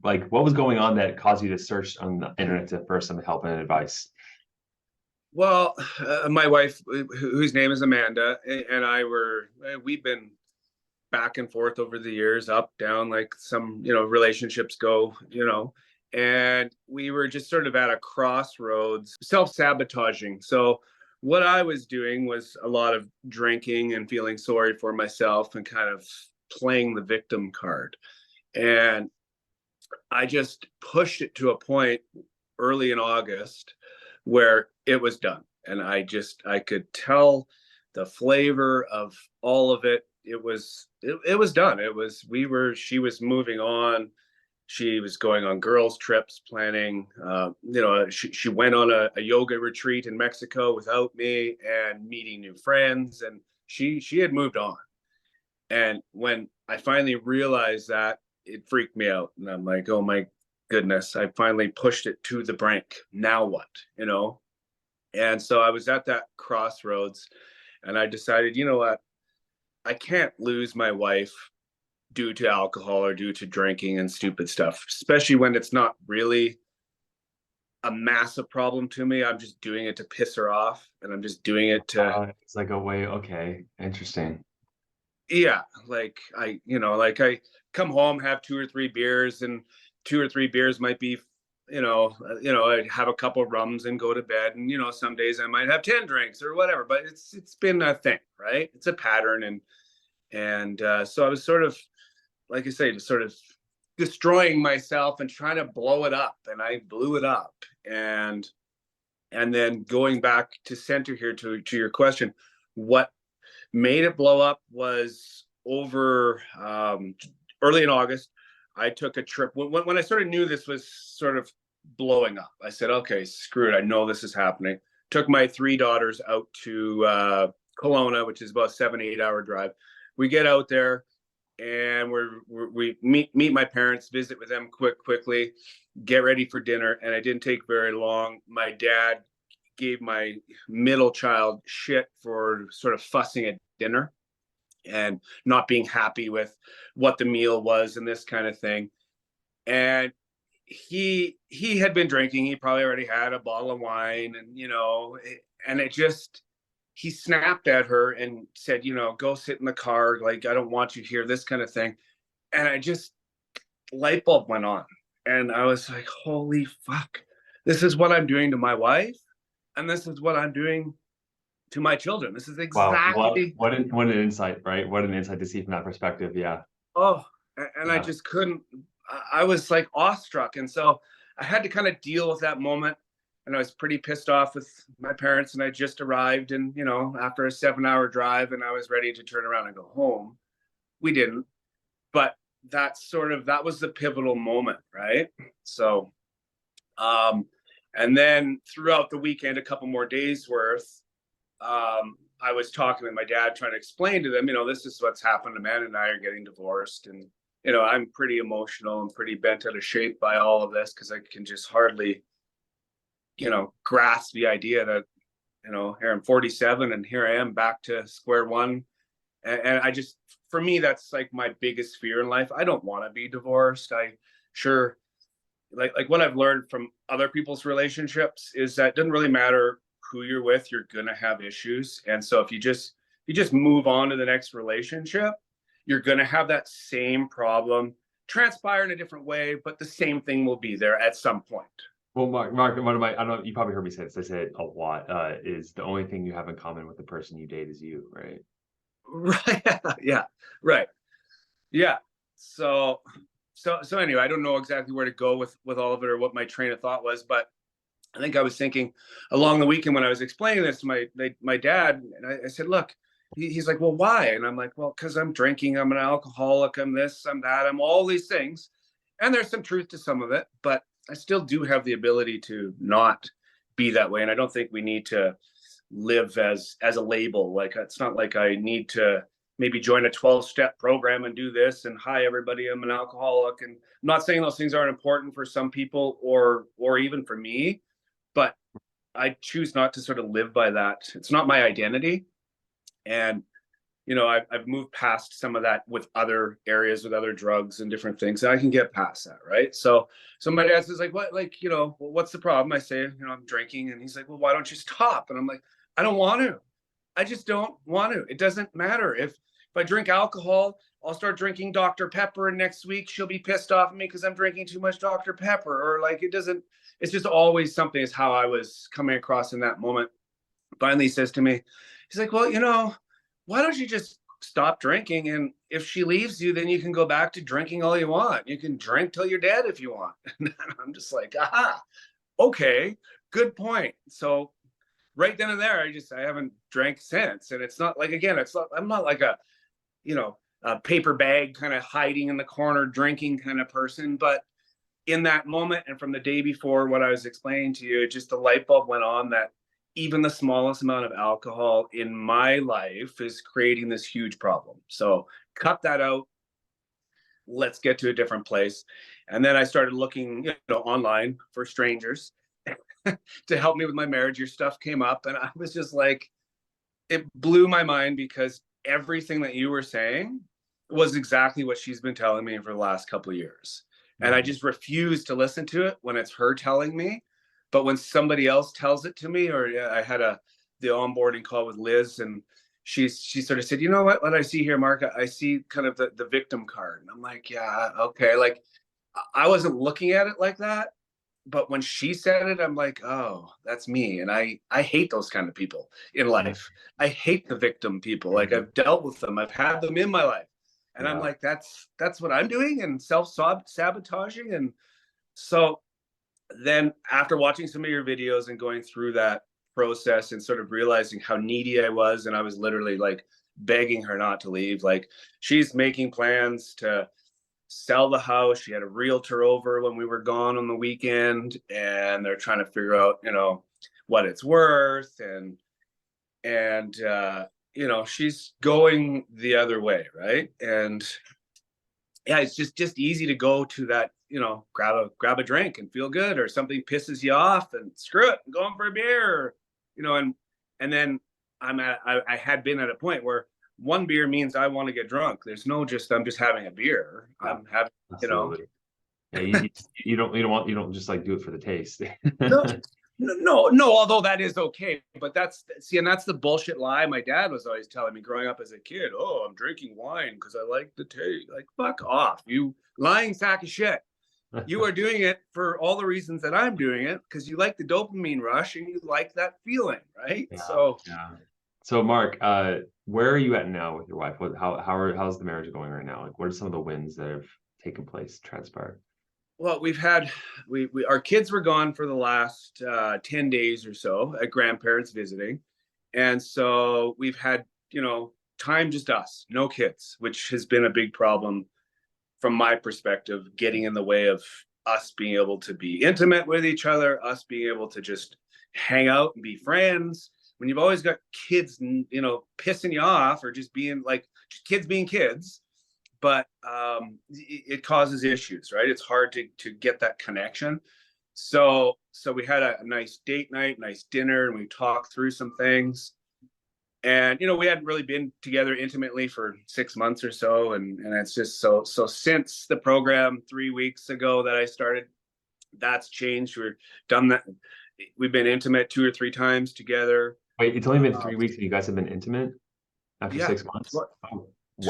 Like, what was going on that caused you to search on the internet for some help and advice? Well, my wife, whose name is Amanda, and I we've been back and forth over the years, up, down, like some, relationships go, and we were just sort of at a crossroads, self-sabotaging. So what I was doing was a lot of drinking and feeling sorry for myself and kind of playing the victim card. And I just pushed it to a point early in August where it was done. And I could tell the flavor of all of it. It was done. She was moving on. She was going on girls' trips, planning. She went on a yoga retreat in Mexico without me and meeting new friends, and she had moved on. And when I finally realized that, it freaked me out. And I'm like, oh my goodness, I finally pushed it to the brink. Now what? You know? And so I was at that crossroads and I decided, you know what? I can't lose my wife due to alcohol or due to drinking and stupid stuff, especially when it's not really a massive problem to me. I'm just doing it to piss her off and I'm just doing it to, It's like a way. Okay, interesting. yeah, like I come home, have two or three beers, and two or three beers might be, I'd have a couple rums and go to bed. And, some days I might have 10 drinks or whatever, but it's been a thing, right? It's a pattern. And so I was sort of, like I say, just sort of destroying myself and trying to blow it up. And I blew it up. And then going back to center here to your question, what made it blow up was over early in August. I took a trip when I sort of knew this was sort of blowing up. I said, okay, screw it. I know this is happening. Took my three daughters out to Kelowna, which is about a 7-8 hour drive. We get out there and we meet my parents, visit with them quickly, get ready for dinner. And it didn't take very long. My dad gave my middle child shit for sort of fussing at dinner and not being happy with what the meal was and this kind of thing. And he had been drinking. He probably already had a bottle of wine, and it just, he snapped at her and said, go sit in the car. Like, I don't want you here, this kind of thing. And I just, light bulb went on. And I was like, holy fuck, this is what I'm doing to my wife. And this is what I'm doing to my children. This is Wow, exactly, what an insight, right? What an insight to see from that perspective. Yeah, oh, and I yeah. just couldn't, I was like awestruck. And so I had to kind of deal with that moment. And I was pretty pissed off with my parents. And I just arrived and, after a 7-hour drive, and I was ready to turn around and go home. We didn't. But that was the pivotal moment, right? So, and then throughout the weekend, a couple more days worth, I was talking with my dad, trying to explain to them, this is what's happened. Amanda and I are getting divorced, and I'm pretty emotional and pretty bent out of shape by all of this because I can just hardly, grasp the idea that, here I'm 47 and here I am back to square one. And I just, for me, that's like my biggest fear in life. I don't want to be divorced. I sure like what I've learned from other people's relationships is that it doesn't really matter who you're with, you're gonna have issues. And so if you just move on to the next relationship, you're gonna have that same problem transpire in a different way, but the same thing will be there at some point. Well, Mark, one of my, I don't know, you probably heard me say this. I say it a lot. Is the only thing you have in common with the person you date is you, right? Right. Yeah. Right. Yeah. So anyway, I don't know exactly where to go with all of it or what my train of thought was, but I think I was thinking along the weekend when I was explaining this to my dad, and I said, look, he's like, well, why? And I'm like, well, because I'm drinking, I'm an alcoholic, I'm this, I'm that, I'm all these things. And there's some truth to some of it, but I still do have the ability to not be that way. And I don't think we need to live as a label. Like, it's not like I need to maybe join a 12-step program and do this and hi everybody, I'm an alcoholic. And I'm not saying those things aren't important for some people or even for me, but I choose not to sort of live by that. It's not my identity. And I've moved past some of that with other areas, with other drugs and different things. And I can get past that, right? So my dad says, like, what, like, well, what's the problem? I say, I'm drinking. And he's like, well, why don't you stop? And I'm like, I don't want to. I just don't want to. It doesn't matter. If I drink alcohol, I'll start drinking Dr. Pepper, and next week she'll be pissed off at me because I'm drinking too much Dr. Pepper. Or like, it's just always something, is how I was coming across in that moment. Finally, he says to me, he's like, well, why don't you just stop drinking? And if she leaves you, then you can go back to drinking all you want. You can drink till you're dead if you want. And I'm just like, aha, okay, good point. So right then and there, I haven't drank since. And it's not like, again, I'm not like a paper bag kind of hiding in the corner drinking kind of person. But in that moment, and from the day before, what I was explaining to you, just the light bulb went on that even the smallest amount of alcohol in my life is creating this huge problem. So cut that out. Let's get to a different place. And then I started looking, online for strangers to help me with my marriage. Your stuff came up, and I was just like, it blew my mind, because everything that you were saying was exactly what she's been telling me for the last couple of years. And I just refuse to listen to it when it's her telling me. But when somebody else tells it to me, or I had the onboarding call with Liz, and she sort of said, you know what I see here, Mark, I see kind of the victim card. And I'm like, yeah, okay. Like, I wasn't looking at it like that. But when she said it, I'm like, oh, that's me. And I hate those kind of people in life. I hate the victim people. Like, I've dealt with them. I've had them in my life. And I'm like, that's what I'm doing, and self-sabotaging. And so then after watching some of your videos and going through that process and sort of realizing how needy I was, and I was literally like begging her not to leave. Like, she's making plans to sell the house. She had a realtor over when we were gone on the weekend, and they're trying to figure out, what it's worth. And she's going the other way. Right. And yeah, it's just easy to go to that, grab a drink and feel good, or something pisses you off and screw it, I'm going for a beer, and then I had been at a point where one beer means I want to get drunk. There's no I'm just having a beer. I'm having, Absolutely. Yeah, you don't just like do it for the taste. No, although that is okay. But that's the bullshit lie my dad was always telling me growing up as a kid. Oh, I'm drinking wine because I like the taste. Like, fuck off, you lying sack of shit. You are doing it for all the reasons that I'm doing it, because you like the dopamine rush and you like that feeling, right? Yeah. So Mark, where are you at now with your wife? How's the marriage going right now? Like, what are some of the wins that have taken place, transpired? Well, we've had our kids were gone for the last 10 days or so at grandparents visiting. And so we've had, time just us, no kids, which has been a big problem from my perspective, getting in the way of us being able to be intimate with each other, us being able to just hang out and be friends. When you've always got kids, pissing you off, or just being like kids being kids, but it causes issues, right? It's hard to get that connection. So we had a nice date night, nice dinner, and we talked through some things. And we hadn't really been together intimately for 6 months or so, and it's just so since the program 3 weeks ago that I started, that's changed. We're done that. We've been intimate 2 or 3 times together. Wait, it's only been 3 weeks and you guys have been intimate after 6 months?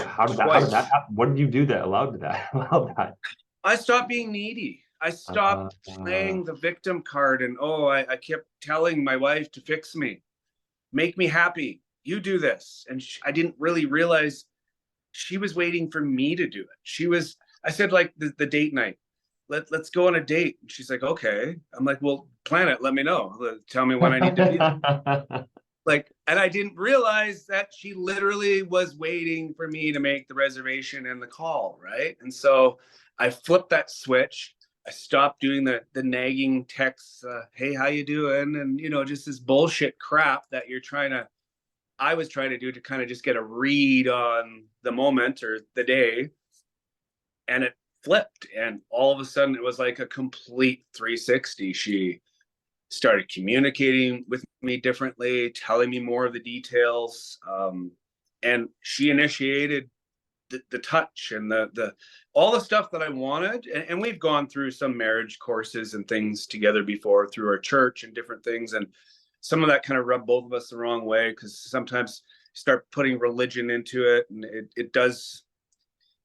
How did that happen? What did you do that allowed that? I stopped being needy. I stopped playing the victim card, and I kept telling my wife to fix me, make me happy. You do this. And I didn't really realize she was waiting for me to do it. I said, like, the date night, let's go on a date. And she's like, okay. I'm like, well, plan it. Let me know. Tell me when I need to be there. Like, and I didn't realize that she literally was waiting for me to make the reservation and the call. Right. And so I flipped that switch. I stopped doing the nagging texts. Hey, how you doing? And, just this bullshit crap that I was trying to do to kind of just get a read on the moment or the day. And it flipped. And all of a sudden it was like a complete 360. She started communicating with me differently, telling me more of the details. and she initiated the touch and the all the stuff that I wanted. And we've gone through some marriage courses and things together before through our church and different things. And some of that kind of rubbed both of us the wrong way, because sometimes you start putting religion into it, and it does.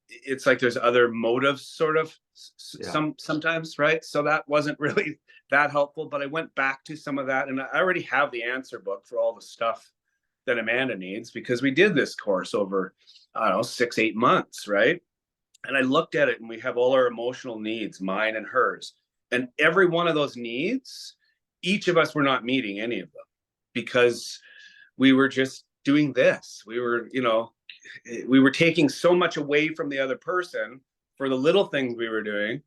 It's like there's other motives, sort of, sometimes, right? So that wasn't really that helpful. But I went back to some of that, and I already have the answer book for all the stuff that Amanda needs, because we did this course over, I don't know, 6-8 months, right? And I looked at it, and we have all our emotional needs, mine and hers. And every one of those needs, each of us were not meeting any of them, because we were just doing this. We were taking so much away from the other person for the little things we were doing.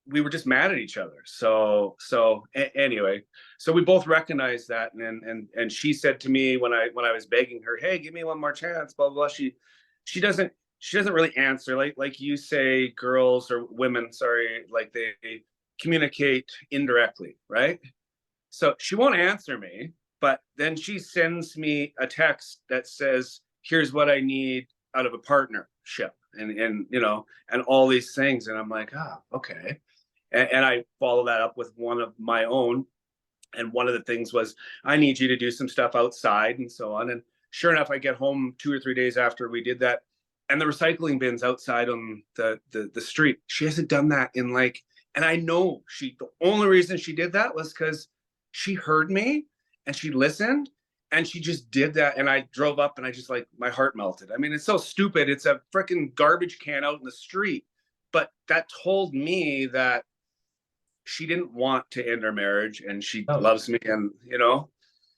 We were just mad at each other. So anyway, so we both recognized that, and she said to me when I was begging her, "Hey, give me one more chance," blah blah blah. She doesn't really answer, like you say, girls or women, sorry, like they communicate indirectly, right? So she won't answer me, but then she sends me a text that says, "Here's what I need out of a partnership," and and all these things, and I'm like, okay. And I follow that up with one of my own. And one of the things was, I need you to do some stuff outside and so on. And sure enough, I get home 2 or 3 days after we did that, and the recycling bin's outside on the street. She hasn't done that in and I know the only reason she did that was because she heard me and she listened, and she just did that. And I drove up, and I just, my heart melted. I mean, it's so stupid. It's a freaking garbage can out in the street. But that told me that she didn't want to end our marriage, and she loves me, and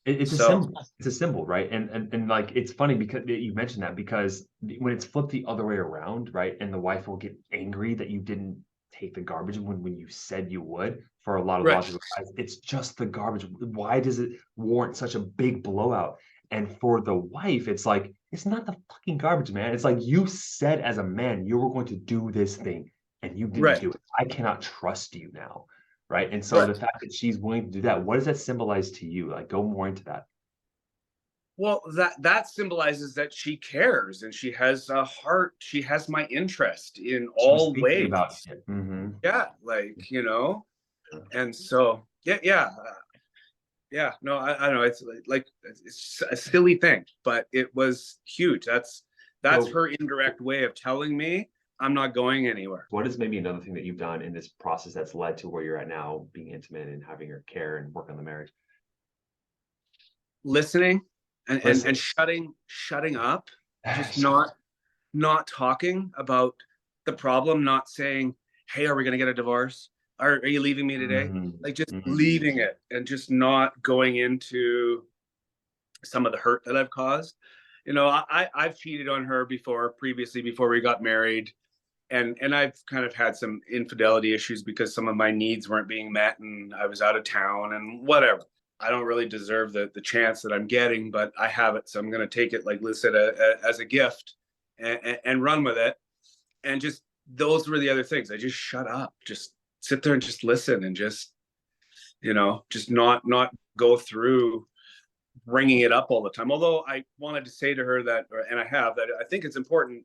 it's a symbol. It's a symbol, right? And like, it's funny because you mentioned that, because when it's flipped the other way around, right, and the wife will get angry that you didn't take the garbage when you said you would, for a lot of logical guys, it's just the garbage. Why does it warrant such a big blowout? And for the wife, it's like, it's not the fucking garbage, man. It's like, you said as a man you were going to do this thing, and you didn't do it. I cannot trust you now. Right. And so the fact that she's willing to do that, what does that symbolize to you? Like, go more into that. Well, that symbolizes that she cares, and she has a heart. She has my interest in all ways. About it. Mm-hmm. Yeah, and so yeah. No, I don't know. It's it's a silly thing, but it was huge. That's her indirect way of telling me I'm not going anywhere. What is maybe another thing that you've done in this process that's led to where you're at now, being intimate and having her care and work on the marriage? Listening and shutting up, just not talking about the problem, not saying, "Hey, are we going to get a divorce? Are you leaving me today?" Like, just leaving it, and just not going into some of the hurt that I've caused. I've cheated on her previously, before we got married. And I've kind of had some infidelity issues because some of my needs weren't being met, and I was out of town and whatever. I don't really deserve the chance that I'm getting, but I have it. So I'm going to take it, like Liz said, as a gift, and run with it. And just, those were the other things. I just shut up, just sit there and just listen, and just not go through bringing it up all the time. Although I wanted to say to her that, and I have, that I think it's important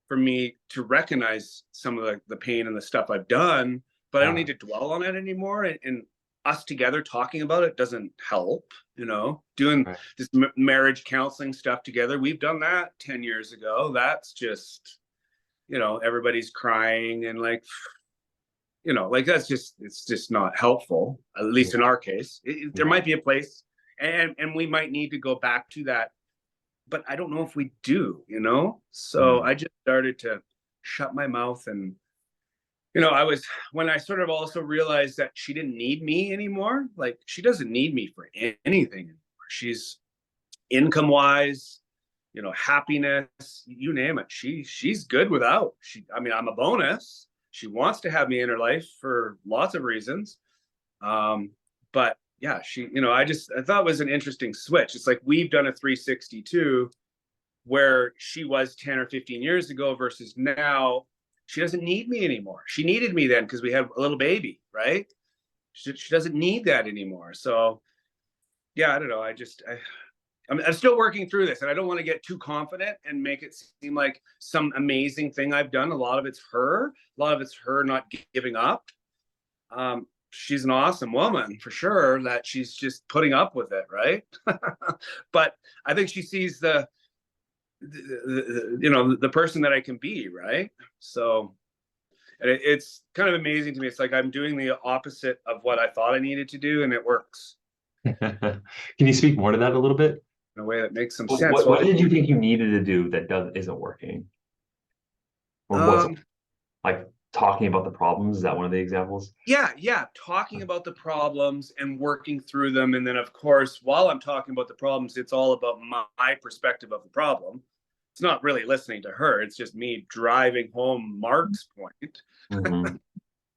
for me to recognize some of the pain and the stuff I've done, but I don't need to dwell on it anymore. And us together talking about it doesn't help. Doing this marriage counseling stuff together, we've done that 10 years ago. That's just, everybody's crying, and that's just, it's just not helpful, at least in our case. There might be a place, and we might need to go back to that, but I don't know if we do, So I just started to shut my mouth. And when I sort of also realized that she didn't need me anymore, like, she doesn't need me for anything anymore. She's income wise, happiness, you name it. She's good without. I'm a bonus. She wants to have me in her life for lots of reasons. But yeah, I thought it was an interesting switch. It's like, we've done a 362, where she was 10 or 15 years ago versus now. She doesn't need me anymore. She needed me then because we had a little baby, right? She doesn't need that anymore. So yeah, I don't know. I'm still working through this, and I don't want to get too confident and make it seem like some amazing thing I've done. A lot of it's her. A lot of it's her not giving up. She's an awesome woman for sure, that she's just putting up with it, right? But I think she sees the person that I can be, right? So, and it's kind of amazing to me. It's like I'm doing the opposite of what I thought I needed to do, and it works Can you speak more to that a little bit? in a way that makes some What, sense. what, Well, what did you think you needed to do that isn't working? Or was it um, like talking about the problems? Is that one of the examples? yeah, talking about the problems and working through them, and then of course, while I'm talking about the problems, it's all about my perspective of the problem. It's not really listening to her. It's just me driving home Mark's point. Mhm.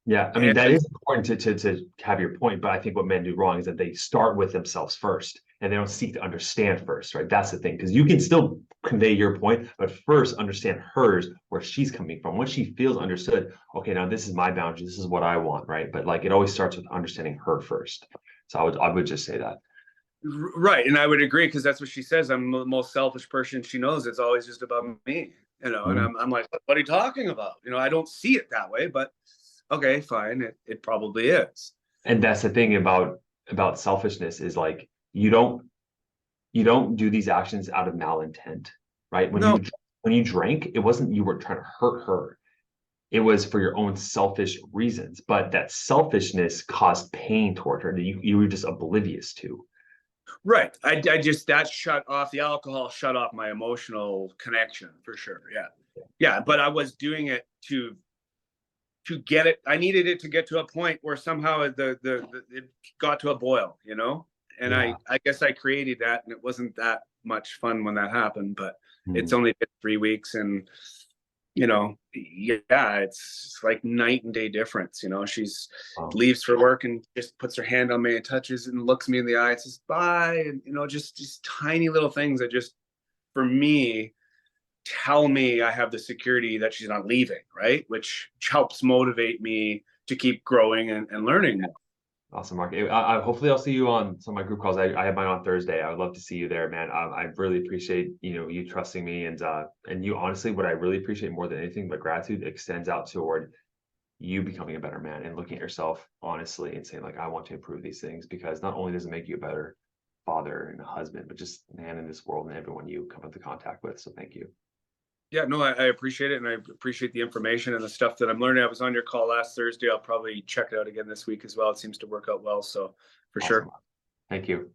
Yeah, I mean that And is important to have your point, but I think what men do wrong is that they start with themselves first and they don't seek to understand first, right? That's the thing, because you can still convey your point, but first understand hers, where she's coming from. Once she feels understood, okay, now this is my boundary, this is what I want, right? But like it always starts with understanding her first. So I would just say that. right, and I would agree, because that's what she says. I'm the most selfish person she knows. It's always just about me, and Mhm. I'm like, what are you talking about? I don't see it that way, but okay, fine. It probably is. And that's the thing about selfishness is like you don't do these actions out of malintent, right? When No, you drank, it wasn't you were trying to hurt her. It was for your own selfish reasons, but that selfishness caused pain toward her that you were just oblivious to. right. I just that shut off the alcohol, shut off my emotional connection for sure. Yeah, yeah. But I was doing it to get it. I needed it to get to a point where somehow the it got to a boil, And Yeah. I guess I created that, and it wasn't that much fun when that happened. But it's Mm. only been 3 weeks, and yeah, it's like night and day difference. She's Wow. leaves for work and just puts her hand on me and touches and looks me in the eye and says bye, and just tiny little things that just for me tell me I have the security that she's not leaving, right? Which helps motivate me to keep growing and learning more. Awesome, Mark. Hopefully I'll see you on some of my group calls. I have mine on Thursday. I would love to see you there, man. I really appreciate you trusting me and you honestly, what I really appreciate more than anything, but gratitude extends out toward you becoming a better man and looking at yourself honestly and saying like, I want to improve these things, because not only does it make you a better father and a husband, but just man in this world and everyone you come into contact with. So thank you. Yeah, no, I appreciate it, and I appreciate the information and the stuff that I'm learning. I was on your call last Thursday. I'll probably check it out again this week as well. It seems to work out well, so for Awesome. sure. Thank you.